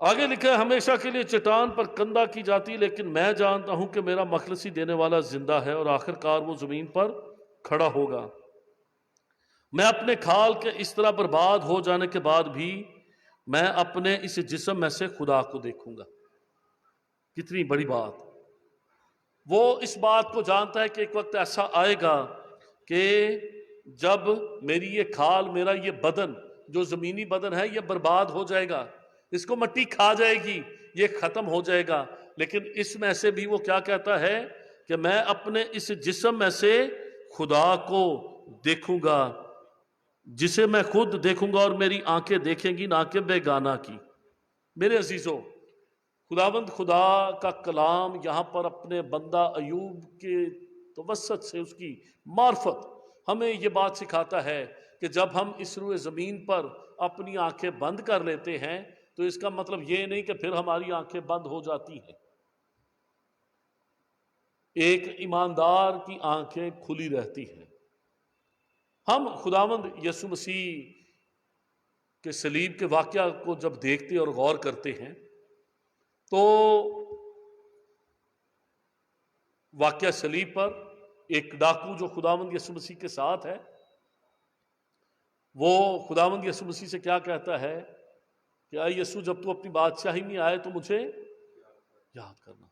آگے لکھا ہے ہمیشہ کے لیے چٹان پر کندہ کی جاتی، لیکن میں جانتا ہوں کہ میرا مخلصی دینے والا زندہ ہے اور آخر کار وہ زمین پر کھڑا ہوگا۔ میں اپنے کھال کے اس طرح برباد ہو جانے کے بعد بھی میں اپنے اس جسم میں سے خدا کو دیکھوں گا۔ کتنی بڑی بات! وہ اس بات کو جانتا ہے کہ ایک وقت ایسا آئے گا کہ جب میری یہ کھال، میرا یہ بدن جو زمینی بدن ہے، یہ برباد ہو جائے گا، اس کو مٹی کھا جائے گی، یہ ختم ہو جائے گا، لیکن اس میں سے بھی وہ کیا کہتا ہے کہ میں اپنے اس جسم میں سے خدا کو دیکھوں گا، جسے میں خود دیکھوں گا اور میری آنکھیں دیکھیں گی، نہ کہ بیگانہ کی۔ میرے عزیزو، خداوند خدا کا کلام یہاں پر اپنے بندہ ایوب کے توسط سے، اس کی معرفت ہمیں یہ بات سکھاتا ہے کہ جب ہم اس روئے زمین پر اپنی آنکھیں بند کر لیتے ہیں تو اس کا مطلب یہ نہیں کہ پھر ہماری آنکھیں بند ہو جاتی ہیں۔ ایک ایماندار کی آنکھیں کھلی رہتی ہیں۔ ہم خداوند یسوع مسیح کے صلیب کے واقعہ کو جب دیکھتے اور غور کرتے ہیں تو واقعہ صلیب پر ایک ڈاکو جو خداوند یسوع مسیح کے ساتھ ہے، وہ خداوند یسوع مسیح سے کیا کہتا ہے کہ اے یسوع، جب تو اپنی بادشاہی میں آئے تو مجھے یاد کرنا۔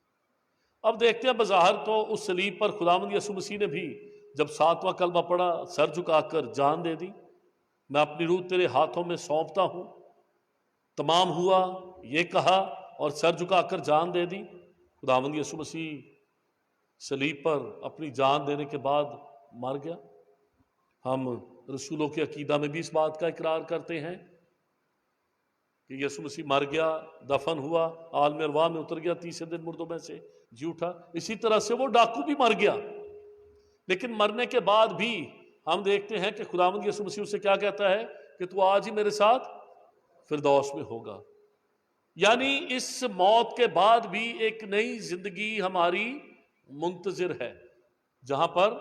اب دیکھتے ہیں بظاہر تو اس صلیب پر خداوند یسوع مسیح نے بھی جب 7واں کلمہ پڑھا، سر جھکا کر جان دے دی، میں اپنی روح تیرے ہاتھوں میں سونپتا ہوں، تمام ہوا، یہ کہا اور سر جھکا کر جان دے دی۔ خداوند یسوع مسیح صلیب پر اپنی جان دینے کے بعد مر گیا۔ ہم رسولوں کے عقیدہ میں بھی اس بات کا اقرار کرتے ہیں کہ یسوع مسیح مر گیا، دفن ہوا، عالم ارواح میں اتر گیا، تیسرے دن مردوں میں سے جی اٹھا۔ اسی طرح سے وہ ڈاکو بھی مر گیا، لیکن مرنے کے بعد بھی ہم دیکھتے ہیں کہ خداوند یسوع مسیح اسے کیا کہتا ہے کہ تو آج ہی میرے ساتھ فردوس میں ہوگا۔ یعنی اس موت کے بعد بھی ایک نئی زندگی ہماری منتظر ہے، جہاں پر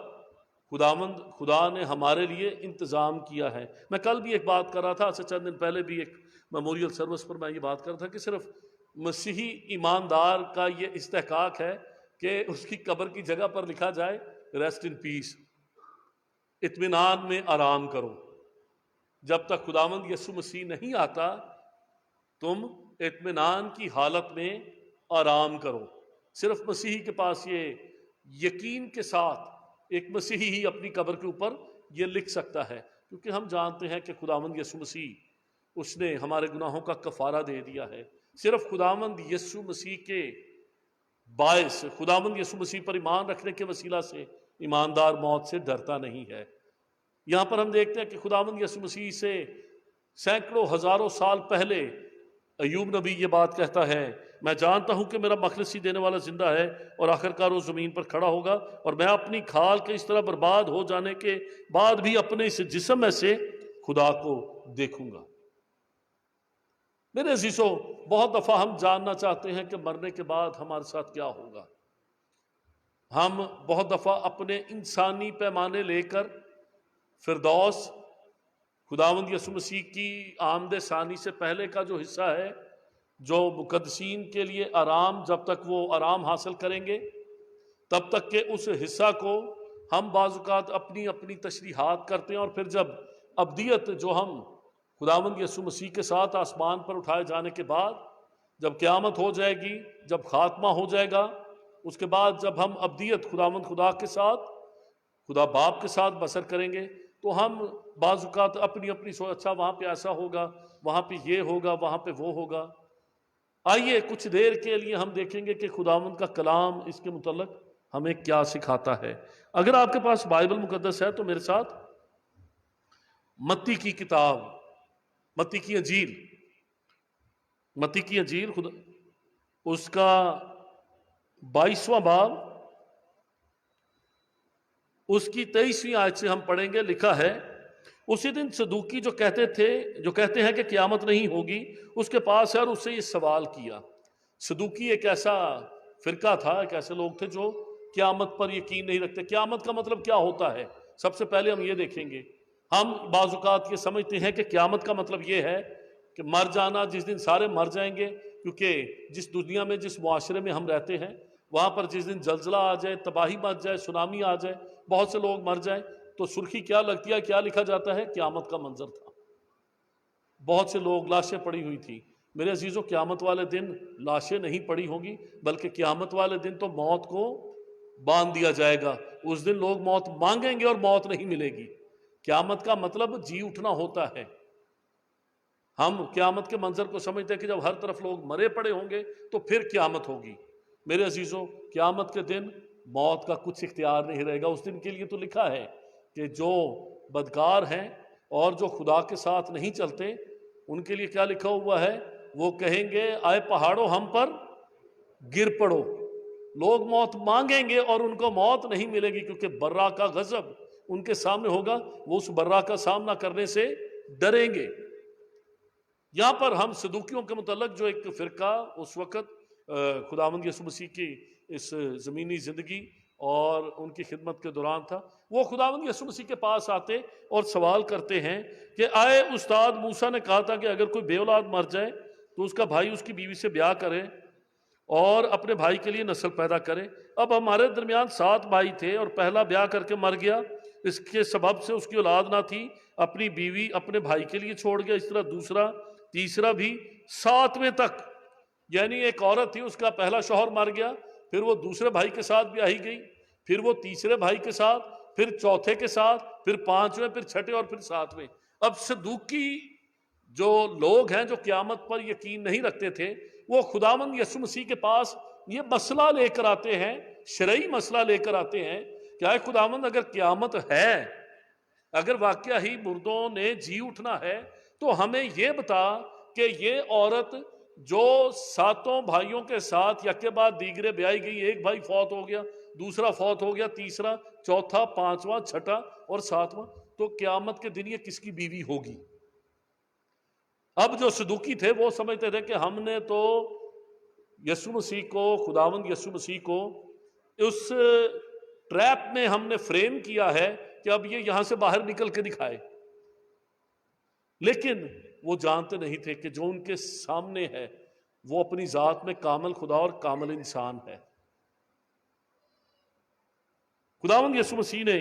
خدا نے ہمارے لیے انتظام کیا ہے۔ میں کل بھی ایک بات کر رہا تھا، سے چند دن پہلے بھی ایک میموریل سروس پر میں یہ بات کر رہا تھا کہ صرف مسیحی ایماندار کا یہ استحقاق ہے کہ اس کی قبر کی جگہ پر لکھا جائے ریسٹ ان پیس، اطمینان میں آرام کرو۔ جب تک خداوند یسوع مسیح نہیں آتا تم اطمینان کی حالت میں آرام کرو۔ صرف مسیحی کے پاس یہ یقین کے ساتھ ایک مسیحی ہی اپنی قبر کے اوپر یہ لکھ سکتا ہے، کیونکہ ہم جانتے ہیں کہ خداوند یسوع مسیح اس نے ہمارے گناہوں کا کفارہ دے دیا ہے۔ صرف خداوند یسوع مسیح کے باعث، خداوند یسوع مسیح پر ایمان رکھنے کے وسیلہ سے ایماندار موت سے ڈرتا نہیں ہے۔ یہاں پر ہم دیکھتے ہیں کہ خداوند یسوع مسیح سے سینکڑوں ہزاروں سال پہلے ایوب نبی یہ بات کہتا ہے، میں جانتا ہوں کہ میرا مخلصی دینے والا زندہ ہے اور آخرکار وہ زمین پر کھڑا ہوگا، اور میں اپنی کھال کے اس طرح برباد ہو جانے کے بعد بھی اپنے اس جسم میں سے خدا کو دیکھوں گا۔ میرے عزیزو، بہت دفعہ ہم جاننا چاہتے ہیں کہ مرنے کے بعد ہمارے ساتھ کیا ہوگا۔ ہم بہت دفعہ اپنے انسانی پیمانے لے کر فردوس، خداوند یسوع مسیح کی آمد ثانی سے پہلے کا جو حصہ ہے، جو مقدسین کے لیے آرام، جب تک وہ آرام حاصل کریں گے تب تک کہ اس حصہ کو ہم بعض اوقات اپنی اپنی تشریحات کرتے ہیں، اور پھر جب ابدیت جو ہم خداوند یسوع مسیح کے ساتھ آسمان پر اٹھائے جانے کے بعد جب قیامت ہو جائے گی، جب خاتمہ ہو جائے گا، اس کے بعد جب ہم ابدیت خداوند خدا کے ساتھ، خدا باپ کے ساتھ بسر کریں گے، تو ہم بعض اوقات اپنی اپنی سوچ، اچھا وہاں پہ ایسا ہوگا، وہاں پہ یہ ہوگا، وہاں پہ وہ ہوگا۔ آئیے کچھ دیر کے لیے ہم دیکھیں گے کہ خداوند کا کلام اس کے متعلق ہمیں کیا سکھاتا ہے۔ اگر آپ کے پاس بائبل مقدس ہے تو میرے ساتھ متی کی کتاب، متی کی انجیل، متی کی انجیل اس کا 22واں باب، اس کی 23ویں آیت سے ہم پڑھیں گے۔ لکھا ہے، اسی دن صدوقی جو کہتے ہیں کہ قیامت نہیں ہوگی، اس کے پاس ہے اور اس سے یہ سوال کیا۔ صدوقی ایک ایسا فرقہ تھا، ایک ایسے لوگ تھے جو قیامت پر یقین نہیں رکھتے۔ قیامت کا مطلب کیا ہوتا ہے؟ سب سے پہلے ہم یہ دیکھیں گے، ہم بعض اوقات یہ سمجھتے ہیں کہ قیامت کا مطلب یہ ہے کہ مر جانا، جس دن سارے مر جائیں گے، کیونکہ جس دنیا میں، جس معاشرے میں ہم رہتے ہیں، وہاں پر جس دن زلزلہ آ جائے، تباہی مچ جائے، سونامی آ جائے، بہت سے لوگ مر جائیں، تو سرخی کیا لگتی ہے، کیا لکھا جاتا ہے؟ قیامت کا منظر تھا۔ بہت سے لوگ، لاشیں پڑی ہوئی تھی۔ میرے عزیزوں، قیامت والے دن لاشیں نہیں پڑی ہوں گی، بلکہ قیامت والے دن تو موت کو باندھ دیا جائے گا۔ اس دن لوگ موت مانگیں گے اور موت نہیں ملے گی۔ قیامت کا مطلب جی اٹھنا ہوتا ہے۔ ہم قیامت کے منظر کو سمجھتے ہیں کہ جب ہر طرف لوگ مرے پڑے ہوں گے تو پھر قیامت ہوگی۔ میرے عزیزوں، قیامت کے دن موت کا کچھ اختیار نہیں رہے گا۔ اس دن کے لیے تو لکھا ہے کہ جو بدکار ہیں اور جو خدا کے ساتھ نہیں چلتے، ان کے لیے کیا لکھا ہوا ہے؟ وہ کہیں گے، آئے پہاڑوں ہم پر گر پڑو۔ لوگ موت مانگیں گے اور ان کو موت نہیں ملے گی، کیونکہ برا کا غضب ان کے سامنے ہوگا، وہ اس برا کا سامنا کرنے سے ڈریں گے۔ یہاں پر ہم صدوقیوں کے متعلق جو ایک فرقہ اس وقت خداوند یسوع مسیح کی اس زمینی زندگی اور ان کی خدمت کے دوران تھا، وہ خداوند یسوع مسیح کے پاس آتے اور سوال کرتے ہیں کہ آئے استاد، موسیٰ نے کہا تھا کہ اگر کوئی بے اولاد مر جائے تو اس کا بھائی اس کی بیوی سے بیاہ کرے اور اپنے بھائی کے لیے نسل پیدا کرے۔ اب ہمارے درمیان 7 بھائی تھے اور پہلا بیاہ کر کے مر گیا، اس کے سبب سے اس کی اولاد نہ تھی، اپنی بیوی اپنے بھائی کے لیے چھوڑ گیا، اس طرح دوسرا، تیسرا بھی، 7ویں تک۔ یعنی ایک عورت تھی، اس کا پہلا شوہر مر گیا، پھر وہ دوسرے بھائی کے ساتھ بیاہی گئی، پھر وہ تیسرے بھائی کے ساتھ، پھر چوتھے کے ساتھ، پھر 5ویں، پھر 6ٹھے اور پھر 7ویں۔ اب صدوقی جو لوگ ہیں جو قیامت پر یقین نہیں رکھتے تھے، وہ خداوند یسوع مسیح کے پاس یہ مسئلہ لے کر آتے ہیں، شرعی مسئلہ لے کر آتے ہیں کہ اے خداوند اگر قیامت ہے، اگر واقعہ ہی مردوں نے جی اٹھنا ہے تو ہمیں یہ بتا کہ یہ عورت جو 7 بھائیوں کے ساتھ یک کے بعد دیگرے بیائی گئی، ایک بھائی فوت ہو گیا، دوسرا فوت ہو گیا، تیسرا، چوتھا، 5واں، 6واں اور 7واں، تو قیامت کے دن یہ کس کی بیوی ہوگی؟ اب جو صدوقی تھے وہ سمجھتے تھے کہ ہم نے تو یسوع مسیح کو، خداوند یسوع مسیح کو اس ٹریپ میں ہم نے فریم کیا ہے کہ اب یہ یہاں سے باہر نکل کے دکھائے، لیکن وہ جانتے نہیں تھے کہ جو ان کے سامنے ہے وہ اپنی ذات میں کامل خدا اور کامل انسان ہے۔ خداوند یسوع مسیح نے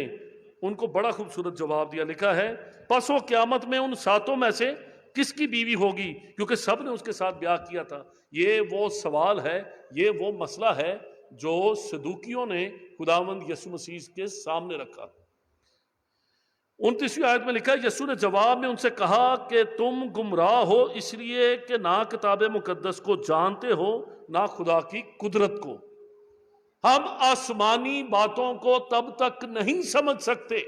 ان کو بڑا خوبصورت جواب دیا، لکھا ہے پس وہ قیامت میں ان 7 میں سے کس کی بیوی ہوگی، کیونکہ سب نے اس کے ساتھ بیاہ کیا تھا۔ یہ وہ سوال ہے، یہ وہ مسئلہ ہے جو صدوقیوں نے خداوند یسوع مسیح کے سامنے رکھا۔ 29ویں آیت میں لکھا ہے یسوع نے جواب میں ان سے کہا کہ تم گمراہ ہو اس لیے کہ نہ کتاب مقدس کو جانتے ہو نہ خدا کی قدرت کو۔ ہم آسمانی باتوں کو تب تک نہیں سمجھ سکتے۔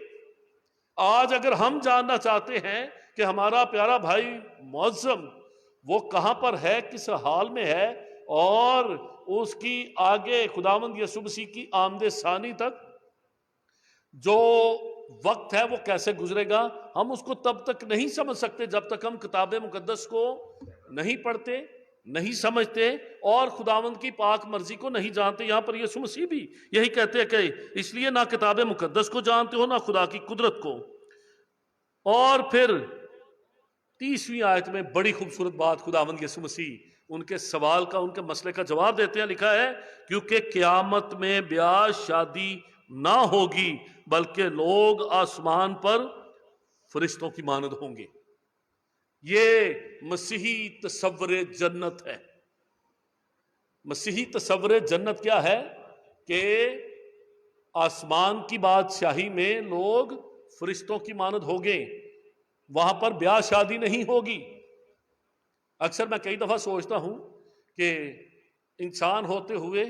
آج اگر ہم جاننا چاہتے ہیں کہ ہمارا پیارا بھائی معظم وہ کہاں پر ہے، کس حال میں ہے، اور اس کی آگے خداوند یسوع مسیح کی آمد ثانی تک جو وقت ہے وہ کیسے گزرے گا، ہم اس کو تب تک نہیں سمجھ سکتے جب تک ہم کتاب مقدس کو نہیں پڑھتے، نہیں سمجھتے اور خداوند کی پاک مرضی کو نہیں جانتے۔ یہاں پر یسوع مسیح بھی یہی کہتے ہیں کہ اس لیے نہ کتاب مقدس کو جانتے ہو نہ خدا کی قدرت کو۔ اور پھر 30ویں آیت میں بڑی خوبصورت بات خداوند یسوع مسیح ان کے سوال کا، ان کے مسئلے کا جواب دیتے ہیں، لکھا ہے کیونکہ قیامت میں بیاہ شادی نہ ہوگی بلکہ لوگ آسمان پر فرشتوں کی مانند ہوں گے۔ یہ مسیحی تصور جنت ہے۔ مسیحی تصور جنت کیا ہے؟ کہ آسمان کی بادشاہی میں لوگ فرشتوں کی مانند ہوں گے، وہاں پر بیاہ شادی نہیں ہوگی۔ اکثر میں کئی دفعہ سوچتا ہوں کہ انسان ہوتے ہوئے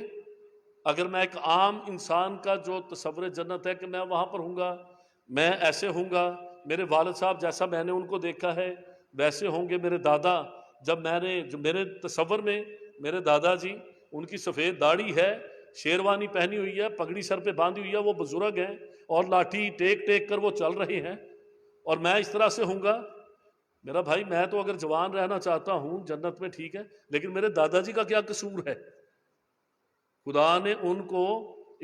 اگر میں ایک عام انسان کا جو تصور جنت ہے کہ میں وہاں پر ہوں گا، میں ایسے ہوں گا، میرے والد صاحب جیسا میں نے ان کو دیکھا ہے ویسے ہوں گے، میرے دادا، جب میں نے جو میرے تصور میں میرے دادا جی، ان کی سفید داڑھی ہے، شیروانی پہنی ہوئی ہے، پگڑی سر پہ باندھی ہوئی ہے، وہ بزرگ ہیں اور لاٹھی ٹیک ٹیک کر وہ چل رہے ہیں، اور میں اس طرح سے ہوں گا۔ میرا بھائی میں تو اگر جوان رہنا چاہتا ہوں جنت میں ٹھیک ہے، لیکن میرے دادا جی کا کیا قصور ہے؟ خدا نے ان کو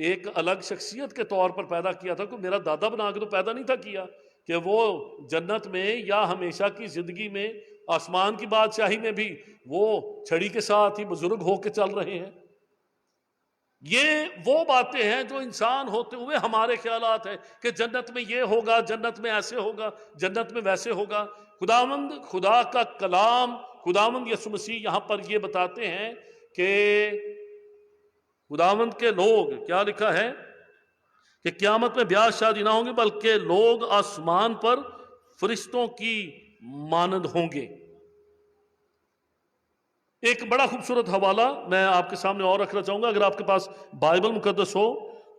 ایک الگ شخصیت کے طور پر پیدا کیا تھا، کہ میرا دادا بنا کے تو پیدا نہیں تھا کیا کہ وہ جنت میں یا ہمیشہ کی زندگی میں آسمان کی بادشاہی میں بھی وہ چھڑی کے ساتھ ہی بزرگ ہو کے چل رہے ہیں۔ یہ وہ باتیں ہیں جو انسان ہوتے ہوئے ہمارے خیالات ہیں کہ جنت میں یہ ہوگا، جنت میں ایسے ہوگا، جنت میں ویسے ہوگا۔ خداوند خدا کا کلام، خداوند یسوع مسیح یہاں پر یہ بتاتے ہیں کہ خداوند کے لوگ، کیا لکھا ہے کہ قیامت میں بیاہ شادی نہ ہوں گے بلکہ لوگ آسمان پر فرشتوں کی مانند ہوں گے۔ ایک بڑا خوبصورت حوالہ میں آپ کے سامنے اور رکھنا چاہوں گا، اگر آپ کے پاس بائبل مقدس ہو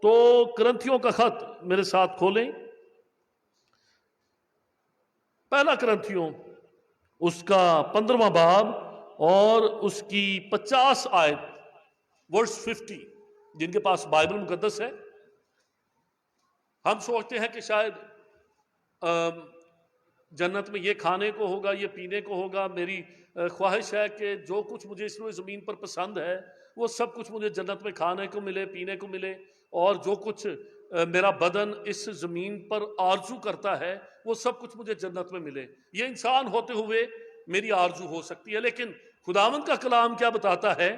تو کرنتھیوں کا خط میرے ساتھ کھولیں، پہلا کرنتھیوں اس کا 15واں باب اور اس کی 50 آیت، ورس 50۔ جن کے پاس بائبل مقدس ہے، ہم سوچتے ہیں کہ شاید جنت میں یہ کھانے کو ہوگا، یہ پینے کو ہوگا، میری خواہش ہے کہ جو کچھ مجھے اس روئے زمین پر پسند ہے وہ سب کچھ مجھے جنت میں کھانے کو ملے، پینے کو ملے، اور جو کچھ میرا بدن اس زمین پر آرزو کرتا ہے وہ سب کچھ مجھے جنت میں ملے۔ یہ انسان ہوتے ہوئے میری آرزو ہو سکتی ہے، لیکن خداوند کا کلام کیا بتاتا ہے؟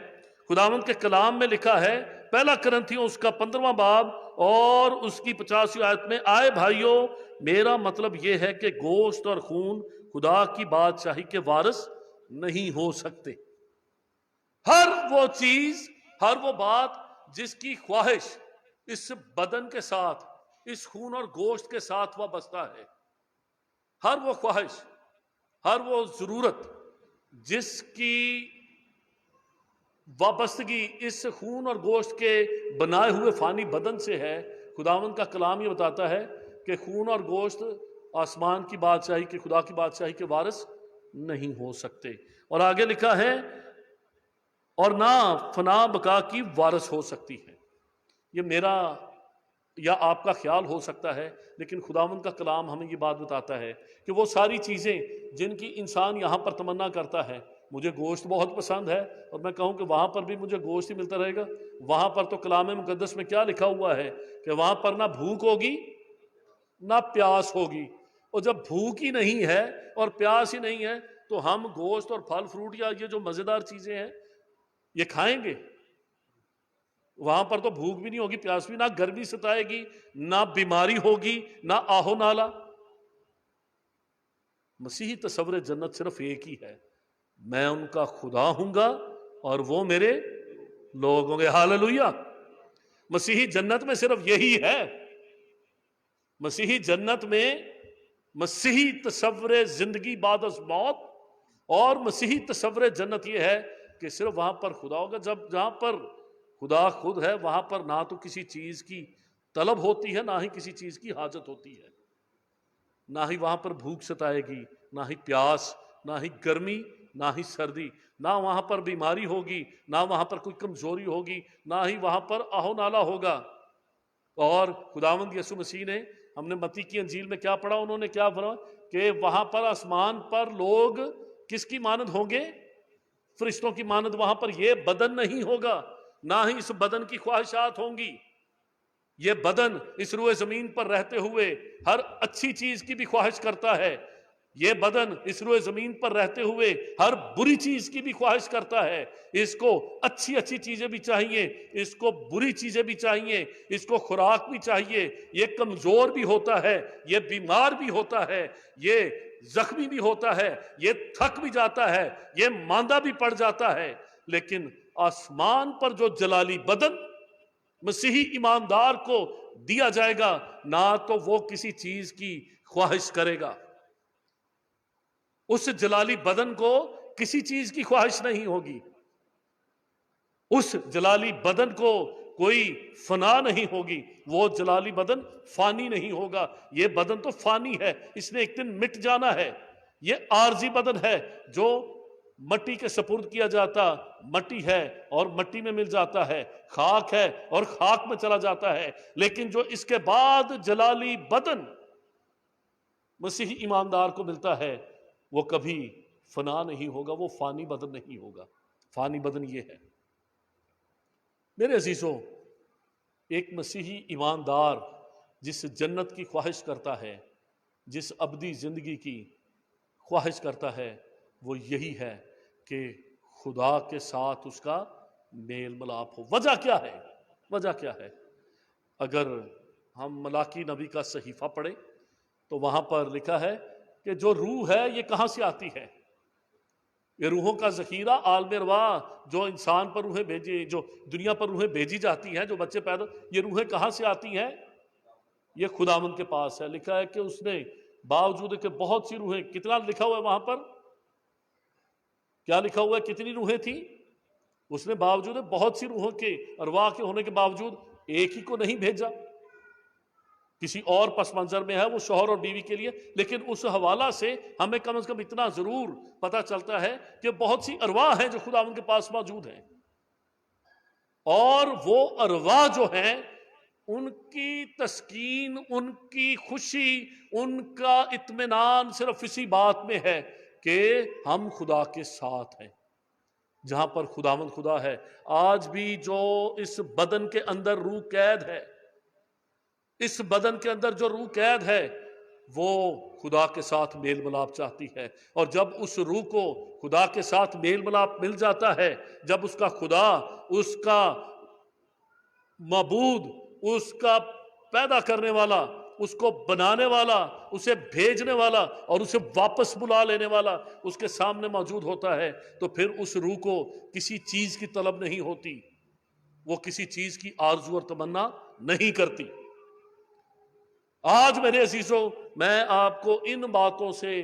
خداوند کے کلام میں لکھا ہے، پہلا کرنتھیوں اس کا 15واں باب اور اس کی 50 آیت میں، آئے بھائیوں میرا مطلب یہ ہے کہ گوشت اور خون خدا کی بادشاہی کے وارث نہیں ہو سکتے۔ ہر وہ چیز، ہر وہ بات جس کی خواہش اس بدن کے ساتھ، اس خون اور گوشت کے ساتھ وابستہ ہے، ہر وہ خواہش، ہر وہ ضرورت جس کی وابستگی اس خون اور گوشت کے بنائے ہوئے فانی بدن سے ہے، خداوند کا کلام یہ بتاتا ہے کہ خون اور گوشت آسمان کی بادشاہی کے، خدا کی بادشاہی کے وارث نہیں ہو سکتے۔ اور آگے لکھا ہے اور نہ فنا بقا کی وارث ہو سکتی ہے۔ یہ میرا یا آپ کا خیال ہو سکتا ہے، لیکن خداوند کا کلام ہمیں یہ بات بتاتا ہے کہ وہ ساری چیزیں جن کی انسان یہاں پر تمنا کرتا ہے، مجھے گوشت بہت پسند ہے اور میں کہوں کہ وہاں پر بھی مجھے گوشت ہی ملتا رہے گا، وہاں پر تو کلام مقدس میں کیا لکھا ہوا ہے کہ وہاں پر نہ بھوک ہوگی نہ پیاس ہوگی۔ اور جب بھوک ہی نہیں ہے اور پیاس ہی نہیں ہے تو ہم گوشت اور پھل فروٹ یا یہ جو مزیدار چیزیں ہیں یہ کھائیں گے؟ وہاں پر تو بھوک بھی نہیں ہوگی، پیاس بھی، نہ گرمی ستائے گی، نہ بیماری ہوگی، نہ آہو نالا۔ مسیحی تصور جنت صرف ایک ہی ہے، میں ان کا خدا ہوں گا اور وہ میرے لوگ ہوں گے۔ ہاللویا! مسیحی جنت میں صرف یہی ہے۔ مسیحی جنت میں مسیحی تصور زندگی بعد از موت اور مسیحی تصور جنت یہ ہے کہ صرف وہاں پر خدا ہوگا۔ جہاں پر خدا خود ہے وہاں پر نہ تو کسی چیز کی طلب ہوتی ہے، نہ ہی کسی چیز کی حاجت ہوتی ہے، نہ ہی وہاں پر بھوک ستائے گی، نہ ہی پیاس، نہ ہی گرمی، نہ ہی سردی، نہ وہاں پر بیماری ہوگی، نہ وہاں پر کوئی کمزوری ہوگی، نہ ہی وہاں پر آہو نالا ہوگا۔ اور خداوند یسوع مسیح نے، ہم نے متی کی انجیل میں کیا پڑھا، انہوں نے کیا پڑھا کہ وہاں پر آسمان پر لوگ کس کی مانند ہوں گے؟ فرشتوں کی مانند۔ وہاں پر یہ بدن نہیں ہوگا، نہ ہی اس بدن کی خواہشات ہوں گی۔ یہ بدن اس روئے زمین پر رہتے ہوئے ہر اچھی چیز کی بھی خواہش کرتا ہے، یہ بدن اس روئے زمین پر رہتے ہوئے ہر بری چیز کی بھی خواہش کرتا ہے۔ اس کو اچھی اچھی چیزیں بھی چاہیے، اس کو بری چیزیں بھی چاہیے، اس کو خوراک بھی چاہیے۔ یہ کمزور بھی ہوتا ہے، یہ بیمار بھی ہوتا ہے، یہ زخمی بھی ہوتا ہے، یہ تھک بھی جاتا ہے، یہ ماندہ بھی پڑ جاتا ہے۔ لیکن آسمان پر جو جلالی بدن مسیحی ایماندار کو دیا جائے گا، نہ تو وہ کسی چیز کی خواہش کرے گا، اس جلالی بدن کو کسی چیز کی خواہش نہیں ہوگی، اس جلالی بدن کو کوئی فنا نہیں ہوگی، وہ جلالی بدن فانی نہیں ہوگا۔ یہ بدن تو فانی ہے، اس نے ایک دن مٹ جانا ہے۔ یہ عارضی بدن ہے جو مٹی کے سپرد کیا جاتا، مٹی ہے اور مٹی میں مل جاتا ہے، خاک ہے اور خاک میں چلا جاتا ہے۔ لیکن جو اس کے بعد جلالی بدن مسیحی ایماندار کو ملتا ہے وہ کبھی فنا نہیں ہوگا، وہ فانی بدن نہیں ہوگا۔ فانی بدن یہ ہے۔ میرے عزیزوں، ایک مسیحی ایماندار جس جنت کی خواہش کرتا ہے، جس ابدی زندگی کی خواہش کرتا ہے، وہ یہی ہے کہ خدا کے ساتھ اس کا میل ملاپ ہو۔ وجہ کیا ہے؟ وجہ کیا ہے؟ اگر ہم ملاکی نبی کا صحیفہ پڑھیں تو وہاں پر لکھا ہے کہ جو روح ہے یہ کہاں سے آتی ہے؟ یہ روحوں کا ذخیرہ عالم ارواح، جو انسان پر روحیں بھیجی، جو دنیا پر روحیں بھیجی جاتی ہیں، جو بچے پیدا، یہ روحیں کہاں سے آتی ہیں؟ یہ خداوند کے پاس ہے۔ لکھا ہے کہ اس نے باوجود کہ بہت سی روحیں، کتنا لکھا ہوا ہے وہاں پر؟ کیا لکھا ہوا ہے؟ کتنی روحیں تھیں؟ اس نے باوجود بہت سی روحوں کے، ارواح کے ہونے کے باوجود ایک ہی کو نہیں بھیجا۔ کسی اور پس منظر میں ہے وہ شوہر اور بیوی کے لیے، لیکن اس حوالہ سے ہمیں کم از کم اتنا ضرور پتہ چلتا ہے کہ بہت سی ارواح ہیں جو خداوند کے پاس موجود ہیں، اور وہ ارواح جو ہیں ان کی تسکین، ان کی خوشی، ان کا اطمینان صرف اسی بات میں ہے کہ ہم خدا کے ساتھ ہیں۔ جہاں پر خداوند خدا ہے، آج بھی جو اس بدن کے اندر روح قید ہے، اس بدن کے اندر جو روح قید ہے، وہ خدا کے ساتھ میل ملاپ چاہتی ہے۔ اور جب اس روح کو خدا کے ساتھ میل ملاپ مل جاتا ہے، جب اس کا خدا، اس کا معبود، اس کا پیدا کرنے والا، اس کو بنانے والا، اسے بھیجنے والا اور اسے واپس بلا لینے والا اس کے سامنے موجود ہوتا ہے، تو پھر اس روح کو کسی چیز کی طلب نہیں ہوتی، وہ کسی چیز کی آرزو اور تمنا نہیں کرتی۔ آج میرے عزیزوں، میں آپ کو ان باتوں سے